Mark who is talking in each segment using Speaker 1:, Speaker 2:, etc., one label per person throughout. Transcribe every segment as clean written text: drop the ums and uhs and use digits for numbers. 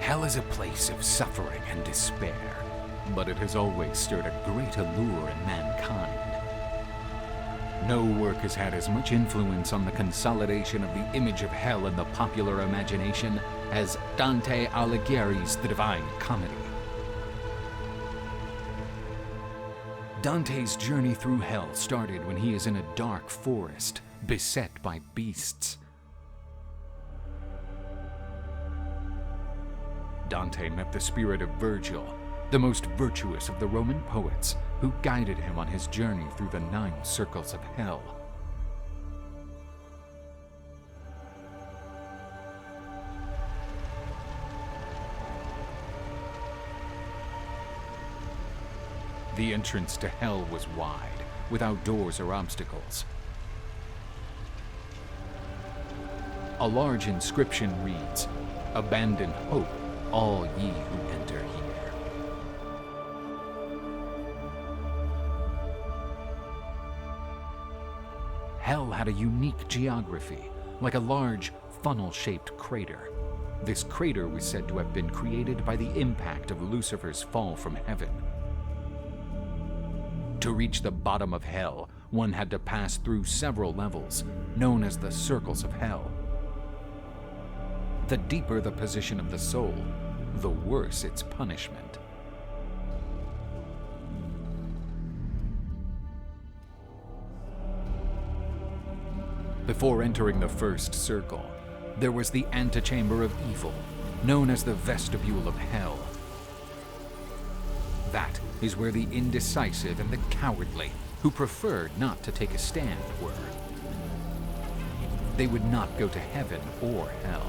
Speaker 1: Hell is a place of suffering and despair, but it has always stirred a great allure in mankind. No work has had as much influence on the consolidation of the image of hell in the popular imagination as Dante Alighieri's The Divine Comedy. Dante's journey through hell started when he is in a dark forest, beset by beasts. Dante met the spirit of Virgil, the most virtuous of the Roman poets, who guided him on his journey through the 9 circles of hell. The entrance to hell was wide, without doors or obstacles. A large inscription reads, "Abandon hope, all ye who enter here." Hell had a unique geography, like a large, funnel-shaped crater. This crater was said to have been created by the impact of Lucifer's fall from heaven. To reach the bottom of hell, one had to pass through several levels, known as the circles of hell. The deeper the position of the soul, the worse its punishment. Before entering the first circle, there was the antechamber of evil, known as the vestibule of hell. That is where the indecisive and the cowardly, who preferred not to take a stand, were. They would not go to heaven or hell,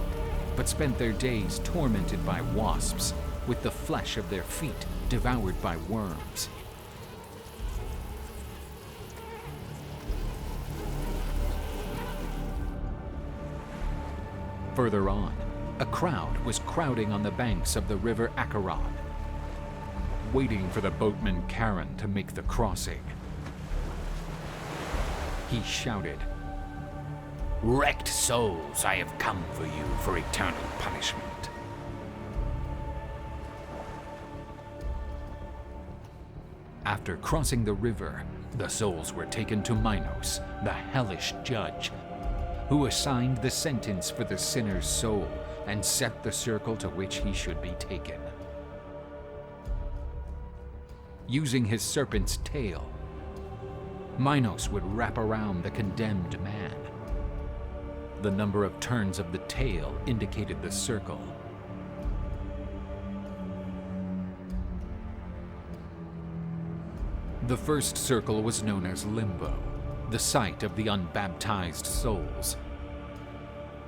Speaker 1: but spent their days tormented by wasps, with the flesh of their feet devoured by worms. Further on, a crowd was crowding on the banks of the river Acheron, waiting for the boatman Charon to make the crossing. He shouted, "Wrecked souls, I have come for you for eternal punishment." After crossing the river, the souls were taken to Minos, the hellish judge, who assigned the sentence for the sinner's soul and set the circle to which he should be taken. Using his serpent's tail, Minos would wrap around the condemned man. The number of turns of the tail indicated the circle. The first circle was known as Limbo, the site of the unbaptized souls,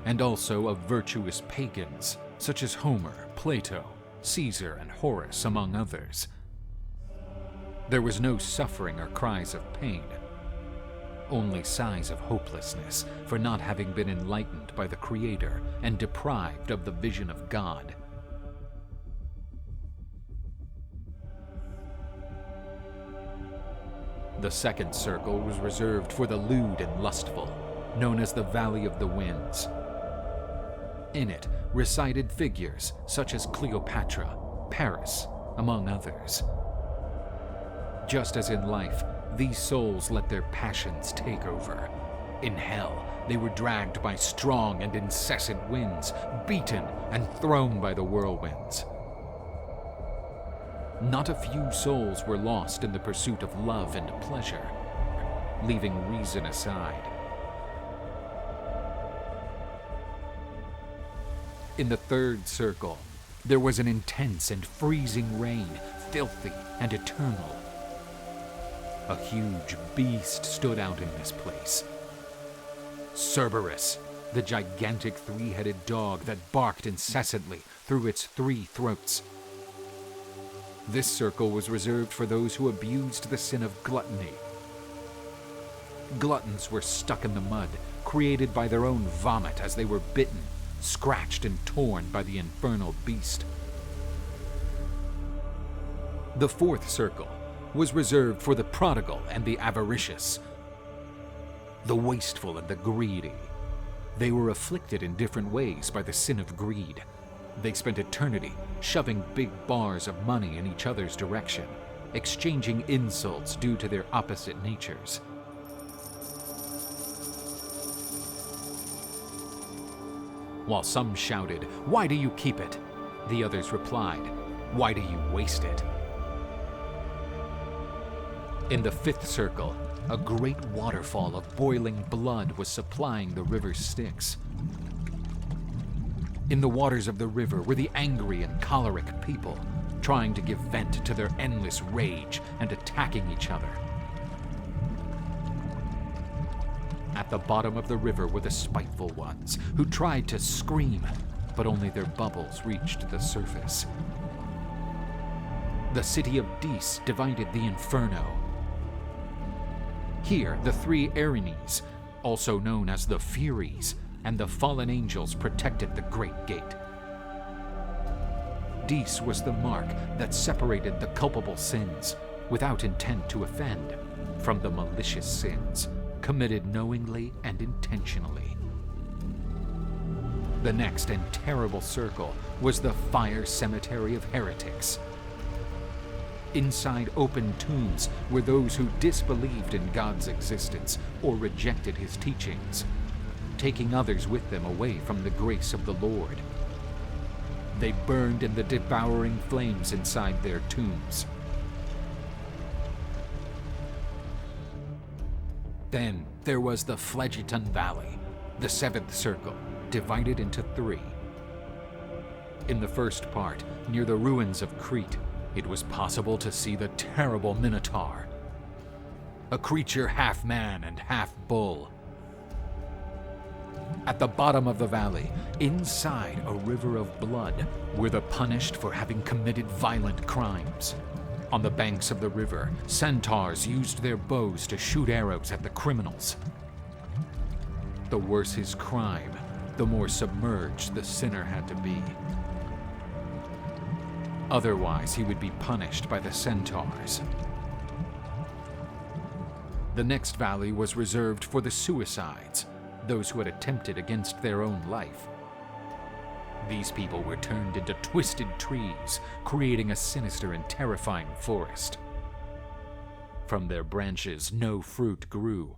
Speaker 1: and also of virtuous pagans such as Homer, Plato, Caesar, and Horace, among others. There was no suffering or cries of pain, only sighs of hopelessness for not having been enlightened by the Creator and deprived of the vision of God. The second circle was reserved for the lewd and lustful, known as the Valley of the Winds. In it resided figures such as Cleopatra, Paris, among others. Just as in life, these souls let their passions take over. In hell, they were dragged by strong and incessant winds, beaten and thrown by the whirlwinds. Not a few souls were lost in the pursuit of love and pleasure, leaving reason aside. In the third circle, there was an intense and freezing rain, filthy and eternal. A huge beast stood out in this place. Cerberus, the gigantic 3-headed dog that barked incessantly through its 3 throats. This circle was reserved for those who abused the sin of gluttony. Gluttons were stuck in the mud, created by their own vomit as they were bitten, scratched and torn by the infernal beast. The fourth circle was reserved for the prodigal and the avaricious, the wasteful and the greedy. They were afflicted in different ways by the sin of greed, They spent eternity shoving big bars of money in each other's direction, exchanging insults due to their opposite natures. While some shouted, "Why do you keep it?" the others replied, "Why do you waste it?" In the fifth circle, a great waterfall of boiling blood was supplying the river's Styx. In the waters of the river were the angry and choleric people, trying to give vent to their endless rage and attacking each other. At the bottom of the river were the spiteful ones, who tried to scream, but only their bubbles reached the surface. The city of Dis divided the Inferno. Here, the three Erinyes, also known as the Furies, and the fallen angels protected the Great Gate. Dis was the mark that separated the culpable sins, without intent to offend, from the malicious sins, committed knowingly and intentionally. The next and terrible circle was the fire cemetery of heretics. Inside open tombs were those who disbelieved in God's existence or rejected his teachings, taking others with them away from the grace of the Lord. They burned in the devouring flames inside their tombs. Then there was the Fledgiton Valley, the seventh circle, divided into three. In the first part, near the ruins of Crete, it was possible to see the terrible Minotaur, a creature half man and half bull. At the bottom of the valley, inside a river of blood, were the punished for having committed violent crimes. On the banks of the river, centaurs used their bows to shoot arrows at the criminals. The worse his crime, the more submerged the sinner had to be. Otherwise, he would be punished by the centaurs. The next valley was reserved for the suicides, those who had attempted against their own life. These people were turned into twisted trees, creating a sinister and terrifying forest. From their branches, no fruit grew,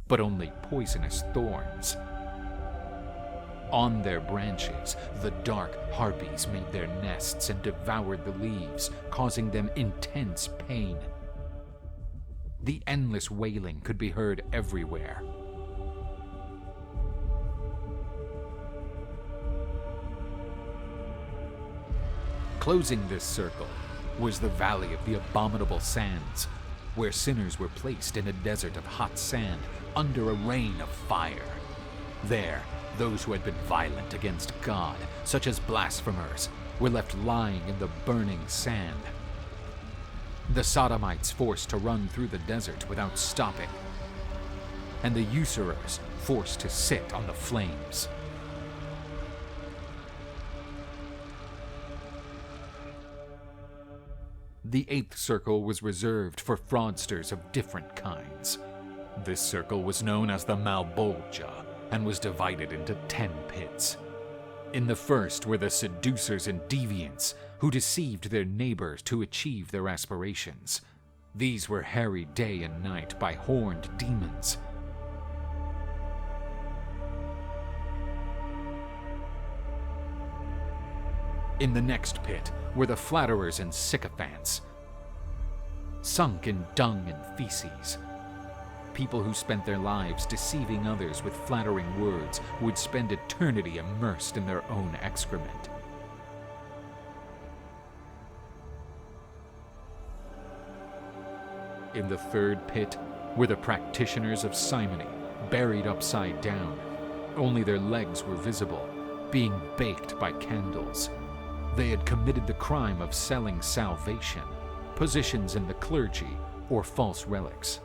Speaker 1: but only poisonous thorns. On their branches, the dark harpies made their nests and devoured the leaves, causing them intense pain. The endless wailing could be heard everywhere. Closing this circle was the Valley of the Abominable Sands, where sinners were placed in a desert of hot sand under a rain of fire. There, those who had been violent against God, such as blasphemers, were left lying in the burning sand. The Sodomites forced to run through the desert without stopping, and the usurers forced to sit on the flames. The eighth circle was reserved for fraudsters of different kinds. This circle was known as the Malbolger, and was divided into 10 pits. In the first were the seducers and deviants, who deceived their neighbors to achieve their aspirations. These were harried day and night by horned demons. In the next pit were the flatterers and sycophants, sunk in dung and feces. People who spent their lives deceiving others with flattering words would spend eternity immersed in their own excrement. In the third pit were the practitioners of simony, buried upside down. Only their legs were visible, being baked by candles. They had committed the crime of selling salvation, positions in the clergy, or false relics.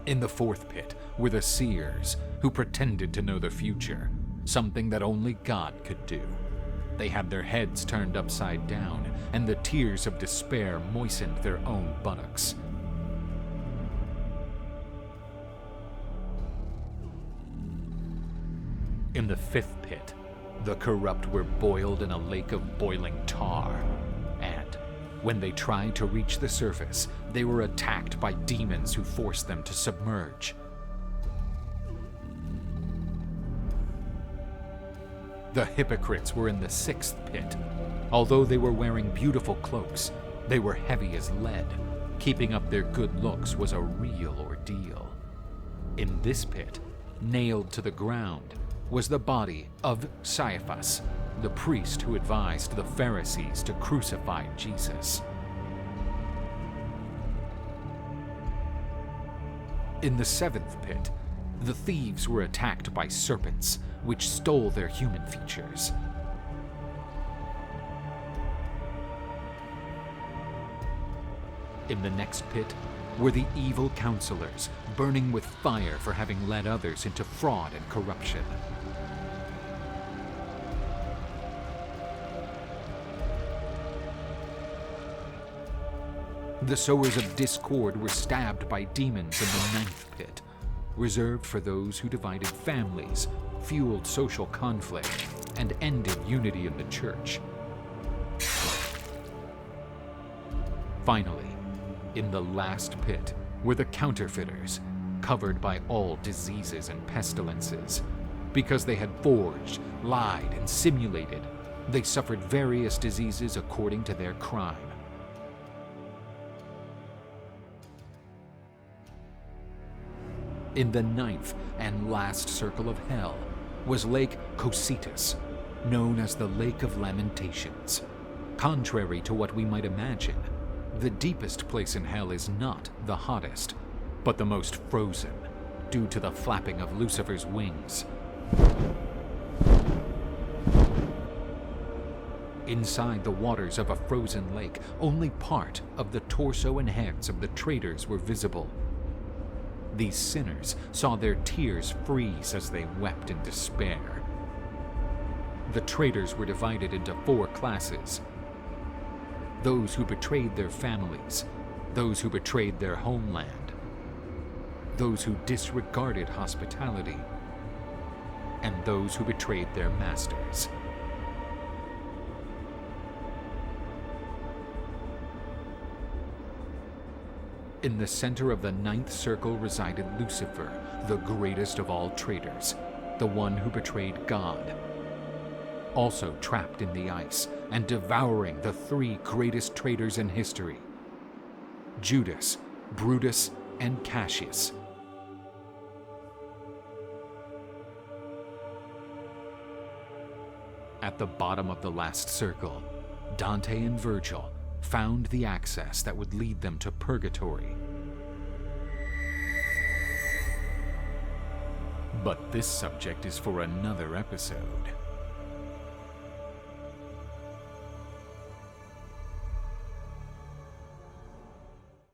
Speaker 1: In the fourth pit were the seers, who pretended to know the future, something that only God could do. They had their heads turned upside down, and the tears of despair moistened their own buttocks. In the fifth pit, the corrupt were boiled in a lake of boiling tar, and when they tried to reach the surface, they were attacked by demons who forced them to submerge. The hypocrites were in the sixth pit. Although they were wearing beautiful cloaks, they were heavy as lead. Keeping up their good looks was a real ordeal. In this pit, nailed to the ground, was the body of Caiaphas, the priest who advised the Pharisees to crucify Jesus. In the seventh pit, the thieves were attacked by serpents, which stole their human features. In the next pit were the evil counselors, burning with fire for having led others into fraud and corruption. The sowers of discord were stabbed by demons in the ninth pit, reserved for those who divided families, fueled social conflict, and ended unity in the church. Finally, in the last pit were the counterfeiters, covered by all diseases and pestilences. Because they had forged, lied, and simulated, they suffered various diseases according to their crime. In the ninth and last circle of hell was Lake Cocitus, known as the Lake of Lamentations. Contrary to what we might imagine, the deepest place in hell is not the hottest, but the most frozen, due to the flapping of Lucifer's wings. Inside the waters of a frozen lake, only part of the torso and heads of the traitors were visible. These sinners saw their tears freeze as they wept in despair. The traitors were divided into 4 classes: those who betrayed their families, those who betrayed their homeland, those who disregarded hospitality, and those who betrayed their masters. In the center of the ninth circle resided Lucifer, the greatest of all traitors, the one who betrayed God. Also trapped in the ice and devouring the 3 greatest traitors in history: Judas, Brutus, and Cassius. At the bottom of the last circle, Dante and Virgil found the access that would lead them to Purgatory. But this subject is for another episode.